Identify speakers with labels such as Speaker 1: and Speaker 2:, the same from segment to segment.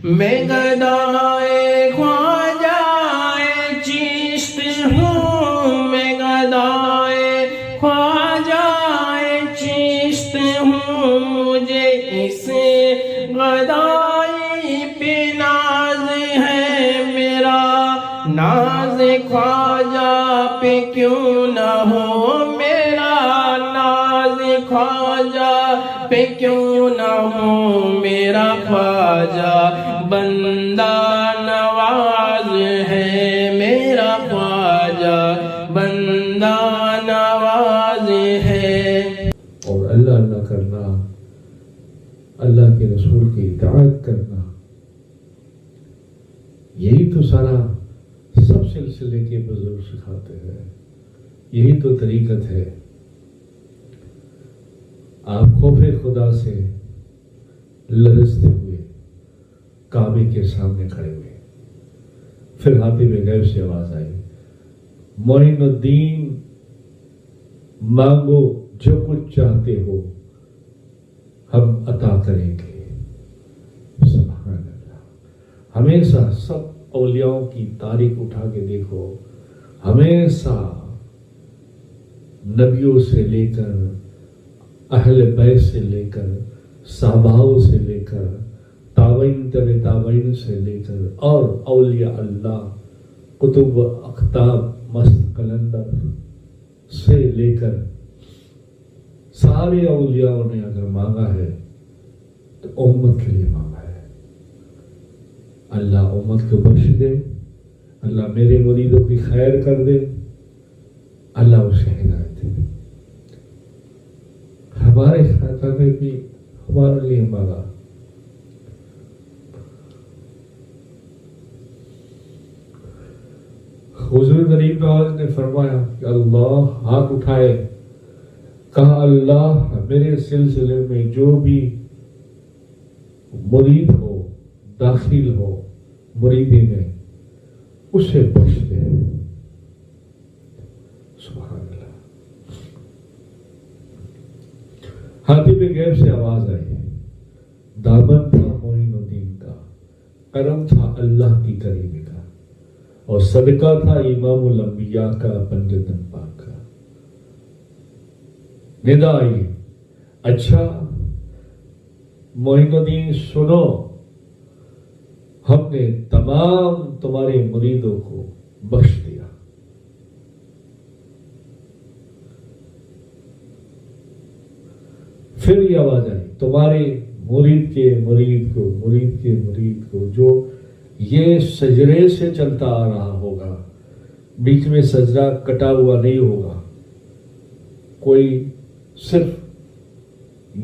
Speaker 1: میں گدائے خواجہ چشت ہوں، میں گدائے خواجہ چشت ہوں، مجھے اس گدائی پہ ناز ہے میرا، ناز خواجہ پہ کیوں نہ ہو میرا، ناز خواجہ پہ کیوں نہ ہو میرا، خواجہ بندہ نواز ہے میرا، خواجہ بندہ نواز ہے۔
Speaker 2: اور اللہ اللہ کرنا، اللہ کے رسول کی اطاعت کرنا، یہی تو سارا سب سلسلے کے بزرگ سکھاتے ہیں، یہی تو طریقت ہے۔ آپ خوف خدا سے لرزتے ہوئے کعبے کے سامنے کھڑے ہوئے، پھر حاتم غیب سے آواز آئی، معین الدین مانگو جو کچھ چاہتے ہو ہم عطا کریں گے۔ سبحان اللہ۔ ہمیشہ سب اولیاءوں کی تاریخ اٹھا کے دیکھو، ہمیشہ نبیوں سے لے کر، اہل بیت سے لے کر، صحابہ سے لے کر، تابعین تبع تابعین سے لے کر، اور اولیاء اللہ کتب اقطاب مست قلندر سے لے کر سارے اولیاء نے اگر مانگا ہے تو امت کے لیے مانگا ہے۔ اللہ امت کو بخش دے، اللہ میرے مریدوں کی خیر کر دے، اللہ اسے ہدایت دے۔ ہمارے خاطہ نے بھی ہمارے لیے مانگا۔ حضور غریب نواز نے فرمایا کہ اللہ، ہاتھ اٹھائے، کہا اللہ میرے سلسلے میں جو بھی مرید ہو، داخل ہو مریدی میں، اسے بخش دے۔ سبحان اللہ۔ حاتم غیب سے آواز آئی، دامن تھا معین الدین کا، کرم تھا اللہ کی کریمی کا، اور صدقہ تھا امام الانبیاء کا پنجتن پاک کا۔ ندا آئی، اچھا معین الدین سنو، ہم نے تمام تمہارے مریدوں کو بخش دیا۔ پھر یہ آواز آئی، تمہارے مرید کے مرید کو، مرید کے مرید کو جو یہ سجرے سے چلتا آ رہا ہوگا، بیچ میں سجدہ کٹا ہوا نہیں ہوگا، کوئی صرف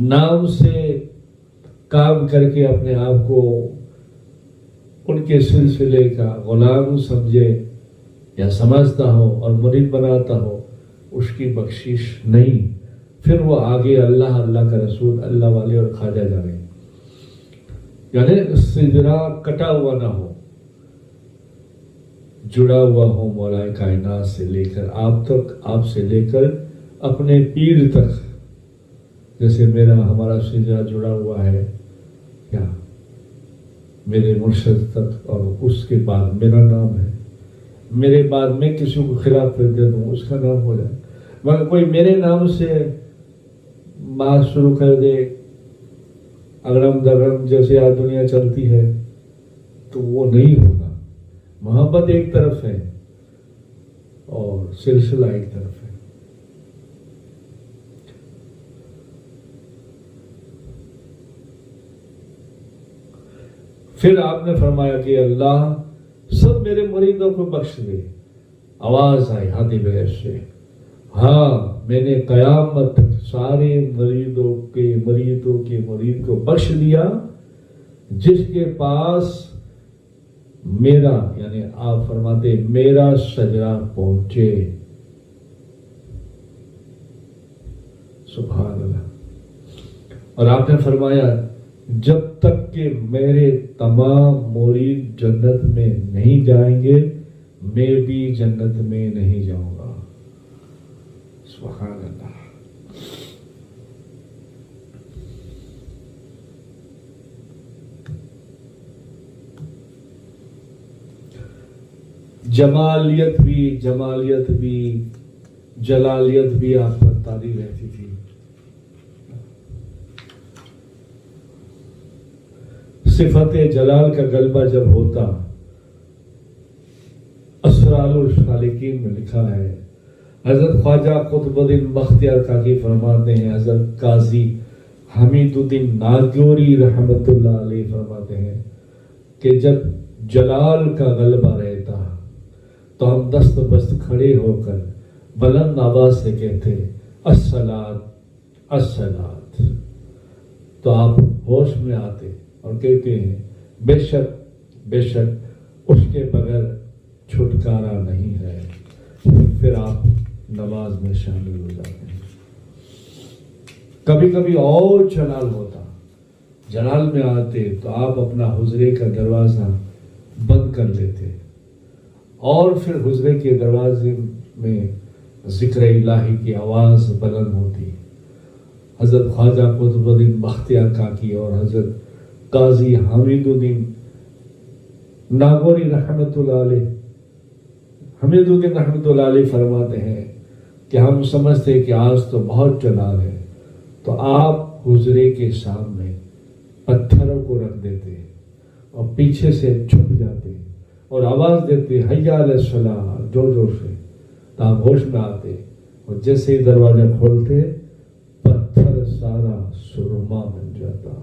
Speaker 2: نام سے کام کر کے اپنے آپ کو ان کے سلسلے کا غلام سمجھے یا سمجھتا ہو اور مرید بناتا ہو، اس کی بخشش نہیں۔ پھر وہ آگے اللہ، اللہ کا رسول، اللہ والے اور خواجہ جانے، یعنی سجرہ کٹا ہوا نہ ہو، جڑا ہوا ہو مولا کائنات سے لے کر آپ تک، آپ سے لے کر اپنے پیر تک، جیسے ہمارا سجرہ جڑا ہوا ہے کیا میرے مرشد تک، اور اس کے بعد میرا نام ہے، میرے بعد میں کسی کو خلاف کر دے دوں اس کا نام ہو جائے، مگر کوئی میرے نام سے بات شروع کر دے، اگرم دگرم جیسے آج دنیا چلتی ہے، تو وہ نہیں ہوگا۔ محبت ایک طرف ہے اور سلسلہ ایک طرف ہے۔ پھر آپ نے فرمایا کہ اللہ سب میرے مریدوں کو بخش دے۔ آواز آئی حاتم غیب سے، ہاں میں نے قیامت تک سارے مریدوں کے مرید کو بخش دیا، جس کے پاس میرا، یعنی آپ فرماتے میرا سجدہ پہنچے۔ سبحان اللہ۔ اور آپ نے فرمایا جب تک کہ میرے تمام مرید جنت میں نہیں جائیں گے، میں بھی جنت میں نہیں جاؤں گا۔ سبحان اللہ۔ جمالیت بھی جلالیت بھی آپ پر طاری رہتی تھی. صفت جلال کا غلبہ جب ہوتا، اسرار السالکین میں لکھا ہے، حضرت خواجہ قطب الدین بختیار کاکی فرماتے ہیں، حضرت قاضی حمید الدین ناگوری رحمت اللہ علیہ فرماتے ہیں کہ جب جلال کا غلبہ رہتا تو ہم دست بست کھڑے ہو کر بلند آواز سے کہتے الصلاۃ الصلاۃ، تو آپ ہوش میں آتے اور کہتے ہیں بے شک اس کے بغیر چھٹکارا نہیں ہے. پھر آپ نماز میں شامل ہو جاتے ہیں. کبھی کبھی اور جلال ہوتا، جلال میں آتے تو آپ اپنا حجرے کا دروازہ بند کر لیتے اور پھر حجرے کے دروازے میں ذکر الہی کی آواز بلند ہوتی. حضرت خواجہ قطب الدین بختیار کاکی اور حضرت قاضی حمید الدین ناگوری رحمت اللہ علیہ فرماتے ہیں کہ ہم سمجھتے کہ آج تو بہت جلال ہے، تو آپ حجرے کے سامنے پتھروں کو رکھ دیتے اور پیچھے سے چھپ جاتے اور آواز دیتے حی علی الصلاۃ زور زور سے. تو آپ ہوش میں آتے اور جیسے ہی دروازہ کھولتے پتھر سارا سرما بن جاتا،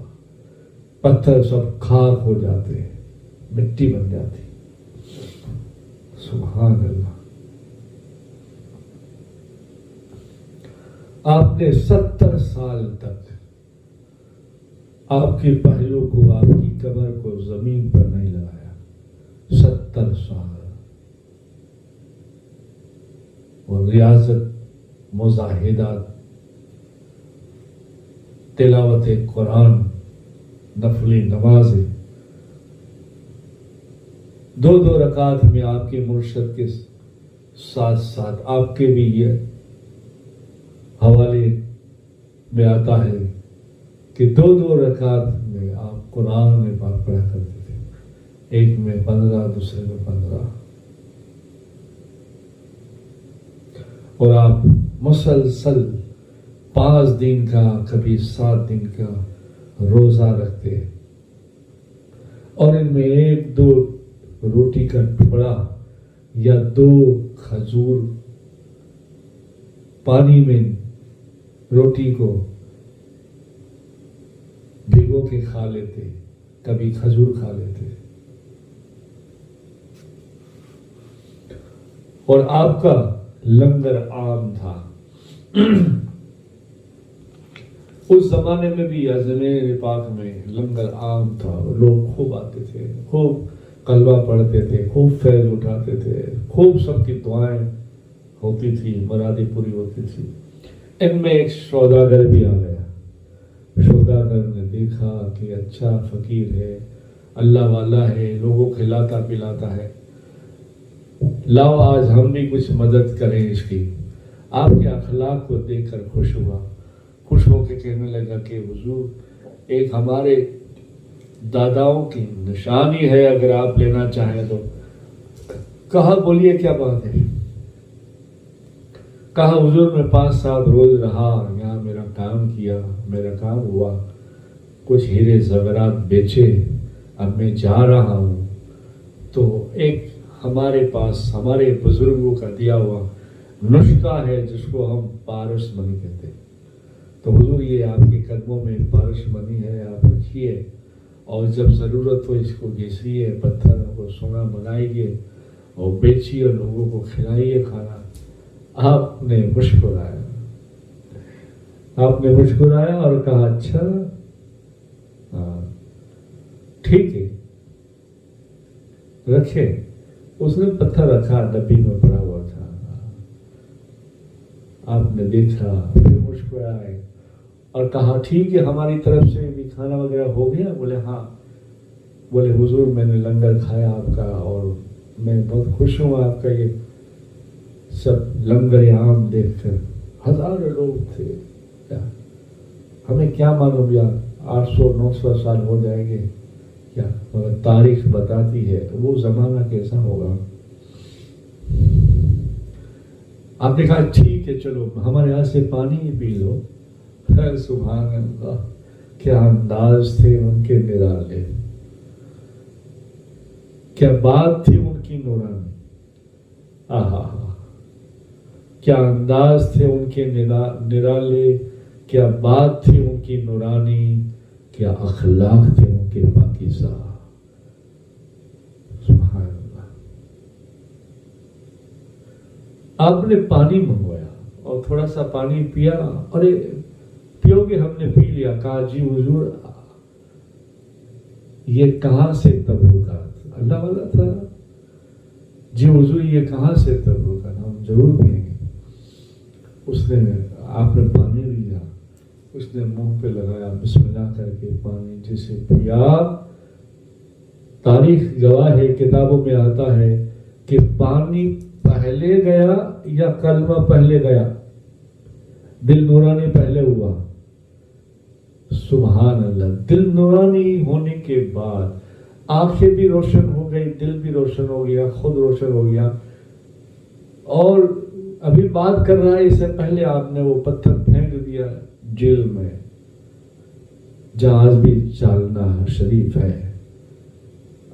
Speaker 2: پتھر سب خاک ہو جاتے، مٹی بن جاتی. سبحان اللہ. آپ نے 70 سال تک آپ کے پہلو کو، آپ کی کمر کو زمین پر نہیں لگایا. 70 سال. اور ریاضت، مجاہدات، تلاوت قرآن، نفلی نمازیں، 2 رکعت میں آپ کے مرشد کے ساتھ ساتھ آپ کے بھی یہ حوالے میں آتا ہے کہ 2 رکعت میں آپ قرآن پاک پڑھا کرتے تھے. ایک میں 15، دوسرے میں 15. اور آپ مسلسل 5 دن کا، کبھی 7 دن کا روزہ رکھتے اور ان میں 1-2 روٹی کا ٹکڑا یا 2 کھجور پانی میں روٹی کو بھگو کے کھا لیتے، کبھی کھجور کھا لیتے. اور آپ کا لنگر عام تھا. اس زمانے میں بھی اجمیر پاک میں لنگر عام تھا. لوگ خوب آتے تھے، خوب کلمہ پڑھتے تھے، خوب فیض اٹھاتے تھے، خوب سب کی دعائیں ہوتی تھی، مرادیں پوری ہوتی تھی. ان میں ایک سوداگر بھی آ گیا. سوداگر نے دیکھا کہ اچھا فقیر ہے، اللہ والا ہے، لوگوں کو کھلاتا پلاتا ہے، لاؤ آج ہم بھی کچھ مدد کریں اس کی. آپ کے اخلاق کو دیکھ کر خوش ہوا. خوش ہو کے کہنے لگا کہ حضور ایک ہمارے داداؤں کی نشانی ہے، اگر آپ لینا چاہیں تو. کہا بولیے کیا بات ہے. کہا حضور میں 5-7 روز رہا یہاں، میرا کام کیا، میرا کام ہوا، کچھ ہیرے زیورات بیچے، اب میں جا رہا ہوں تو ایک ہمارے پاس ہمارے بزرگوں کا دیا ہوا نسخہ ہے جس کو ہم پارس منی کہتے ہیں. تو حضور یہ آپ کے قدموں میں پارس منی ہے، آپ رکھیے اور جب ضرورت ہو اس کو گھسیے، پتھر کو سونا بنائیے اور بیچیے اور لوگوں کو کھلائیے کھانا. آپ نے مسکرایا اور کہا اچھا ٹھیک ہے رکھے. اس نے پتھر رکھا، ڈبی میں پڑا ہوا تھا. آپ نے دیکھا، پھر مسکرائے اور کہا ٹھیک ہے ہماری طرف سے بھی کھانا وغیرہ ہو گیا. بولے ہاں. بولے حضور میں نے لنگر کھایا آپ کا اور میں بہت خوش ہوں آپ کا یہ سب لنگر عام دیکھ کر. ہزاروں لوگ تھے، ہمیں کیا معلوم یار 800-900 سال ہو جائیں گے کیا، مگر تاریخ بتاتی ہے وہ زمانہ کیسا ہوگا. آپ نے کہا ٹھیک ہے چلو ہمارے یہاں سے پانی ہی پی لو. سبحان اللہ, کیا انداز تھے ان کے نرالے, کیا بات تھی ان کی نورانی. آہا, کیا انداز تھے ان کے نرالے, کیا بات تھی ان کی نورانی, کیا اخلاق تھے ان کے پاکیزہ. سبحان اللہ. آپ نے پانی منگوایا اور تھوڑا سا پانی پیا, ارے پیو گے, ہم نے پی لیا. کہا جی حضور یہ کہاں سے تبرکات. اللہ والا تھا. جی حضور یہ کہاں سے تبرکات, ہم ضرور پئیں گے. اس نے, آپ نے پانی لیا, اس نے منہ پہ لگایا, بسم اللہ کر کے پانی جسے پیا. تاریخ گواہ ہے, کتابوں میں آتا ہے کہ پانی پہلے گیا یا کلمہ پہلے گیا, دل نورانی پہلے ہوا. سبحان اللہ. دل نورانی ہونے کے بعد آنکھیں بھی روشن ہو گئی, دل بھی روشن ہو گیا, خود روشن ہو گیا. اور ابھی بات کر رہا ہے, اس سے پہلے آپ نے وہ پتھر پھینک دیا جیل میں. جہاز بھی چالنا شریف ہے,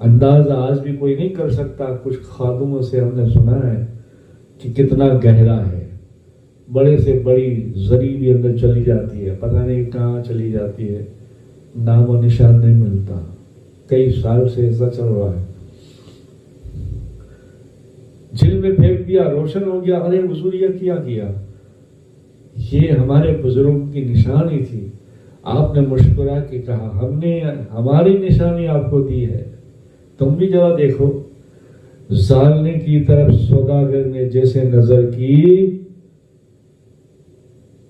Speaker 2: اندازہ آج بھی کوئی نہیں کر سکتا. کچھ خادموں سے ہم نے سنا ہے کہ کتنا گہرا ہے, بڑے سے بڑی زری بھی اندر چلی جاتی ہے, پتہ نہیں کہاں چلی جاتی ہے, نام و نشان نہیں ملتا. کئی سال سے ایسا چل رہا ہے. جھیل میں پھینک دیا, روشن ہو گیا. ارے حضور یہ کیا؟ یہ ہمارے بزرگوں کی نشانی تھی. آپ نے مسکرا کے کہا ہم نے ہماری نشانی آپ کو دی ہے, تم بھی ذرا دیکھو. زالنے کی طرف سوداگر نے جیسے نظر کی,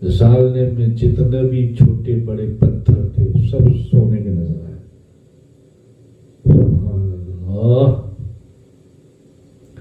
Speaker 2: زالنے میں جتنے بھی چھوٹے بڑے پتھر تھے سب سونے کے نظر